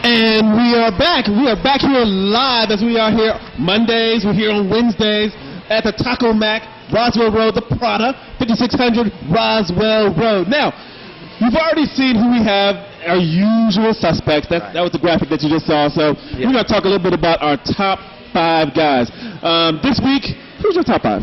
And we are back. We are back here live as we are here Mondays. We're here on Wednesdays at the Taco Mac, Roswell Road, the Prada, 5600 Roswell Road. Now, you've already seen who we have, our usual suspects. That was the graphic that you just saw. So we're going to talk a little bit about our top 5 guys. This week, who's your top 5?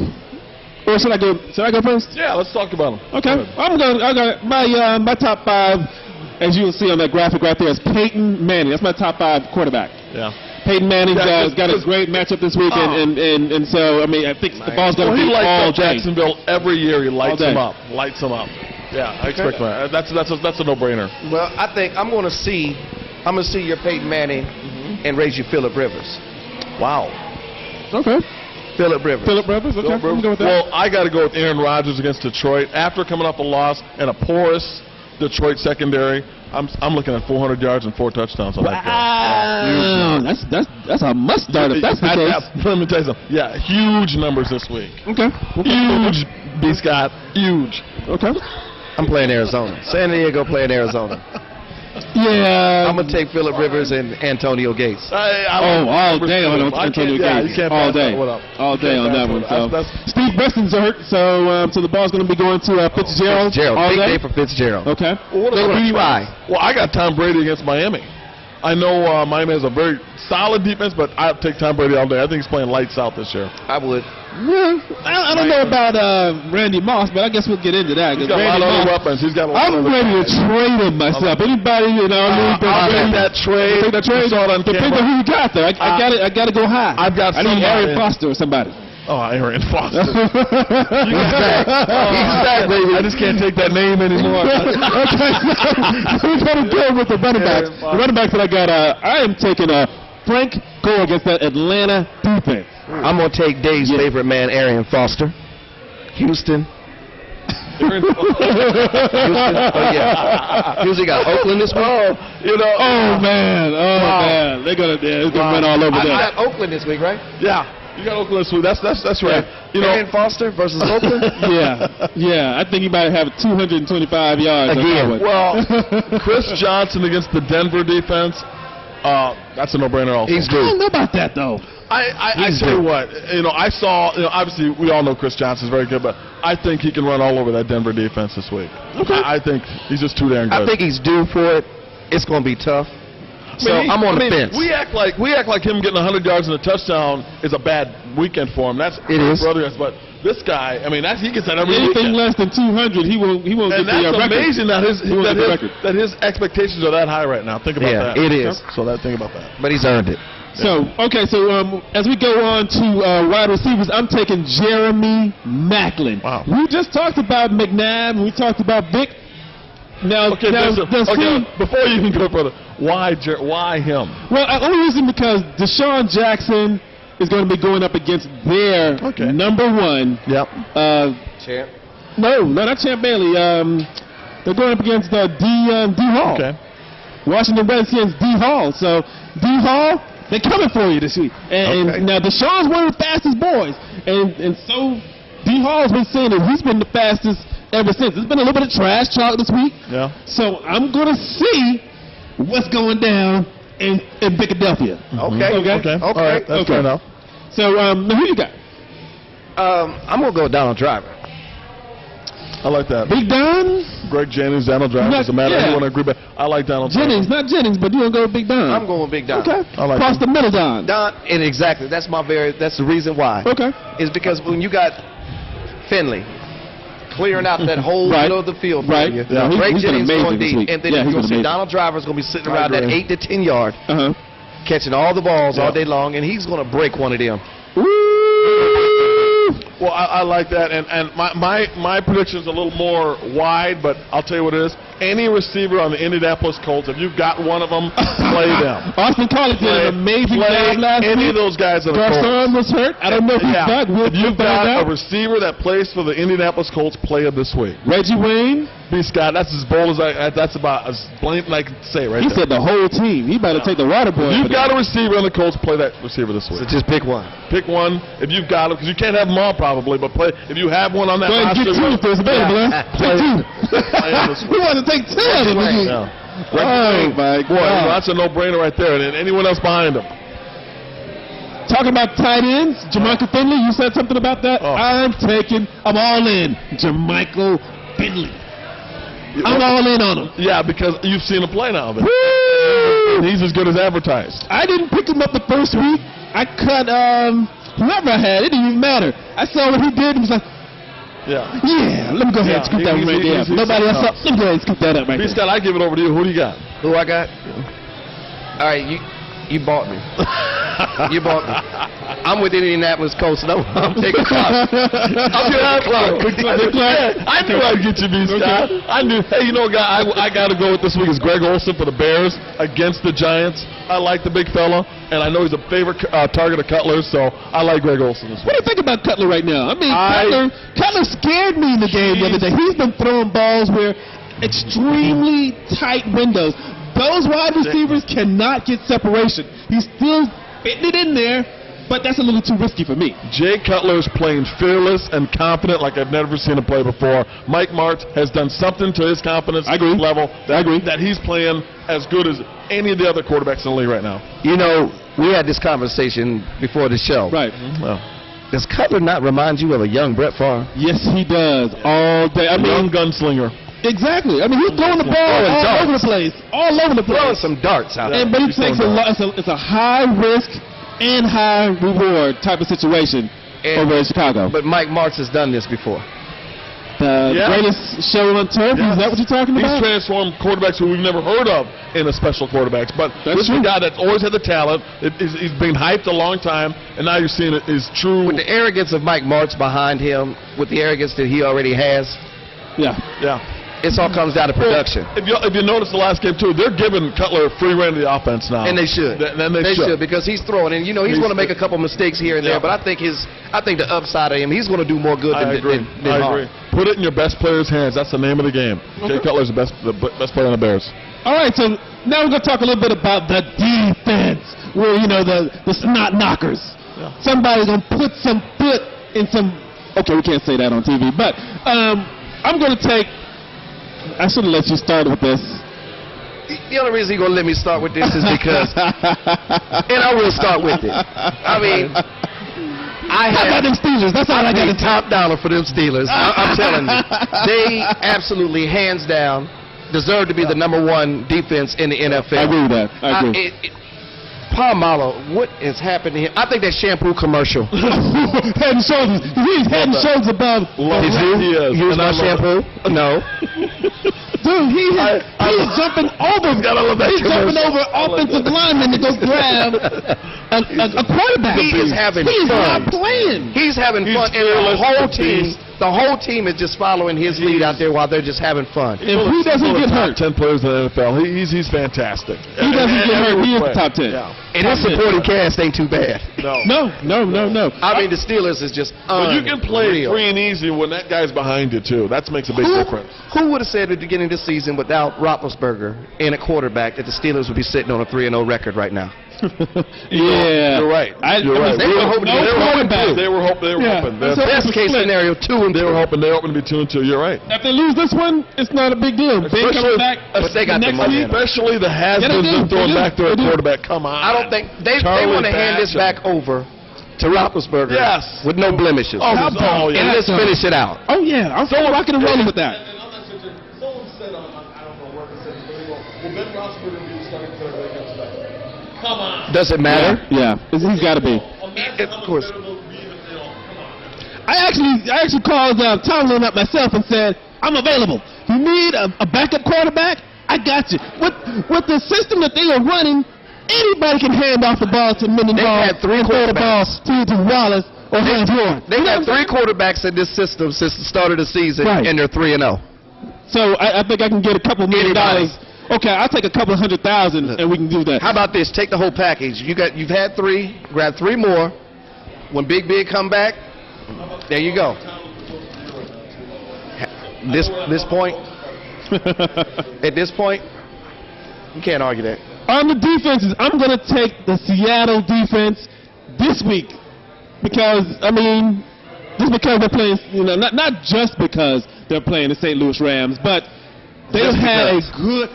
Or should I go first? Yeah, let's talk about them. Okay. I got my top 5. As you will see on that graphic right there, is Peyton Manning. That's my top 5 quarterback. Yeah. Peyton Manning has got a great matchup this week, and so, I mean, I think the ball's going to be all day. Jacksonville every year. He lights them up. Yeah, I expect that. That's a no-brainer. Well, I think I'm going to see your Peyton Manning and raise you Phillip Rivers. Wow. Okay. Phillip Rivers. Okay. I'm going with that. Well, I got to go with Aaron Rogers against Detroit. After coming off a loss and a porous Detroit secondary, I'm looking at 400 yards and 4 touchdowns on that guy. That's a must start if that's the case. Let me tell you something. Yeah, huge numbers this week. Okay. Huge, B. Scott. Huge. Okay. I'm playing Arizona. San Diego playing Arizona. Yeah. I'm going to take Phillip Rivers and Antonio Gates. All day on Antonio Gates. Yeah, you can't all day. All day on that one. So. Steve Beston's hurt, so the ball's going to be going to Fitzgerald. Big day for Fitzgerald. Okay. Well, Well, I got Tom Brady against Miami. I know Miami has a very solid defense, but I'll take Tom Brady all day. I think he's playing lights out this year. I would. Yeah, I don't know about Randy Moss, but I guess we'll get into that. He's got a lot of other weapons. He's got a lot I'm ready to trade him myself. Anybody, I'll take that trade. Take that trade. Depends on who you got there. I got to go high. I need Aaron Foster or somebody. Oh, Aaron Foster. He's back, baby. I just can't take that name anymore. Okay, so we're going to go with the running backs. The running backs that I got, I am taking Frank Gore against that Atlanta defense. I'm going to take Dave's favorite man, Aaron Foster. Houston. Houston. Oh, yeah. Houston got Oakland this week. Oh, man. They're going to run all over there. I got Oakland this week, right? Yeah. You got Oakland this week. That's right. Aaron Foster versus Oakland? Yeah. I think he might have 225 yards. Again. Well, Chris Johnson against the Denver defense, that's a no-brainer also. I don't know about that, though. I tell you what, I saw, obviously we all know Chris Johnson's very good, but I think he can run all over that Denver defense this week. Okay. I think he's just too darn good. I think he's due for it. It's going to be tough. So I'm on the fence. We act like him getting 100 yards and a touchdown is a bad weekend for him. It is. But this guy, he gets that every anything weekend. less than 200, he won't get the record. And that's amazing that his expectations are that high right now. Think about that. Yeah, it is. So think about that. But he's earned it. So as we go on to wide receivers, I'm taking Jeremy Maclin. Wow. We just talked about McNabb, and we talked about Vick. Now, before you can go further, why him? Well, I only use him because Deshaun Jackson is going to be going up against their number one. Yep. Champ? No, not Champ Bailey. They're going up against D Hall. Okay. Washington Redskins D Hall. So D Hall, they're coming for you this week. And now Deshaun's one of the fastest boys, and so D Hall's been saying that he's been the fastest ever since. There's been a little bit of trash talk this week. Yeah. So I'm going to see what's going down in Philadelphia. Okay. All right. That's fair enough. So now who you got? I'm going to go with Donald Driver. I like that. Big Don? Greg Jennings, Donald Driver. Doesn't matter. I want to agree, but I like Donald Jennings, Driver. not Jennings, but you want to go with Big Don. I'm going with Big Don. Okay. I like Across the middle, Don. And exactly. That's the reason why. Okay. Is because when you got Finley clearing out that whole middle of the field for you, Greg Jennings going deep, and then you're going to see Donald Driver's going to be sitting around that 8 to 10 yard, catching all the balls all day long, and he's going to break one of them. Well, I like that, and my prediction is a little more wide, but I'll tell you what it is. Any receiver on the Indianapolis Colts, if you've got one of them, play them. Austin Collie did an amazing job last week. Any of those guys on the Colts. Garcon was hurt. I don't know if he's back. If you've got a receiver that plays for the Indianapolis Colts, play him this week. Reggie Wayne. B. Scott, that's as bold as that's about as blatant I can say right there. He said the whole team. He better take the water boy. If you've got a receiver on the Colts, play that receiver this week. So just pick one. Pick one if you've got him, because you can't have them all probably, but play if you have one on that roster. Go ahead and get two if there's available. Take two. We want to take 10 of them. Oh, my Boy, God. that's a no-brainer right there. And anyone else behind him. Talking about tight ends, Jermichael Finley, you said something about that? Oh. I'm all in. Jermichael Finley. I'm all in on him. Yeah, because you've seen him play now. Woo! He's as good as advertised. I didn't pick him up the first week. I cut whoever I had. It didn't even matter. I saw what he did and was like, yeah, let me go ahead and scoop that one right there. Nobody else up. Let me go ahead and scoop that up right there. Scott, I give it over to you. Who do you got? Who I got? All right, you bought me. You bought me. I'm with Indianapolis Colts, and I'm taking Clark. I'm taking Clark. I knew I'd get you, B. Scott. I knew. Hey, you know, a guy I got to go with this week is Greg Olsen for the Bears against the Giants. I like the big fella, and I know he's a favorite target of Cutler, so I like Greg Olsen this week. What do you think about Cutler right now? I mean, Cutler scared me in the game the other day. He's been throwing balls where extremely tight windows. Those wide receivers cannot get separation. He's still fitting it in there, but that's a little too risky for me. Jay Cutler's playing fearless and confident like I've never seen him play before. Mike Martz has done something to his confidence level that he's playing as good as any of the other quarterbacks in the league right now. You know, we had this conversation before the show. Right. Well, does Cutler not remind you of a young Brett Favre? Yes, he does. All day. I mean, young gunslinger. Exactly. I mean, he's throwing the ball all over the place. All over the place. Throwing some darts out there. But he takes it's a high risk and high reward type of situation over in Chicago. But Mike Martz has done this before. The greatest show on turf? Is that what you're talking about? He's transformed quarterbacks who we've never heard of into special quarterbacks. But this is a guy that's always had the talent. He's been hyped a long time, and now you're seeing it is true. With the arrogance of Mike Martz behind him, with the arrogance that he already has. Yeah. It all comes down to production. If you notice the last game, too, they're giving Cutler free rein of the offense now. And they should. They should. Because he's throwing. And, you know, he's going to make a couple mistakes here and there. But I think the upside of him, he's going to do more good than harm. I agree. Put it in your best player's hands. That's the name of the game. Jay Cutler's the best player on the Bears. All right, so now we're going to talk a little bit about the defense, where, you know, the snot knockers. Yeah. Somebody's going to put some foot in some. Okay, we can't say that on TV. But I'm going to take. I should have let you start with this. The only reason you're going to let me start with this is because, and I will start with it. I mean, how about them Steelers? That's all I got. Top dollar for them Steelers. I'm telling you. They absolutely, hands down, deserve to be the #1 defense in the NFL. I agree with that. I agree. Palmalo, what has happened to him? I think that shampoo commercial. Head and shoulders. He's head and shoulders above. Use my shampoo? No. Dude, he's jumping over. He's jumping over offensive linemen to go grab a quarterback. He is having fun. He's not playing. He's having fun, and the whole team is just following his lead out there while they're just having fun. If he doesn't get hurt, 10 players in the NFL. He's fantastic. He doesn't get hurt. He is the top 10. Yeah. And his supporting cast ain't too bad. No. I mean, the Steelers is just But you can play free and easy when that guy's behind you, too. That makes a big difference. Who would have said at the beginning of the season without Roethlisberger and a quarterback that the Steelers would be sitting on a 3-0 record right now? Yeah. You're right. They were hoping. They were hoping. Best case scenario, 2-2. They were hoping to be 2-2. You're right. If they lose this one, it's not a big deal. They come back. But they got the money. Especially the has-beens been throwing back their quarterback. Come on. I don't think they want to hand this back over to Roethlisberger. Yes. With no blemishes. And let's finish it out. Oh yeah, I'm still rocking and rolling with that. Someone said I don't know where it said, will Ben Roethlisberger be the starting quarterback against that? Come on. Does it matter? Yeah, he's got to be. Of course. I actually called Tomlin up myself and said, I'm available. You need a backup quarterback? I got you. With the system that they are running, anybody can hand off the ball to Mendenhall and throw the ball to Wallace or Hans Warren. They have 3 quarterbacks in this system since the start of the season, and they're 3-0. So I think I can get a couple $1 million. Okay, I'll take a couple $100,000 and we can do that. How about this? Take the whole package. You've had 3. Grab 3 more. When Big come back, there you go. This point, at this point, you can't argue that. On the defenses, I'm going to take the Seattle defense this week because, I mean, just because they're playing, not just because they're playing the St. Louis Rams, but they've had a good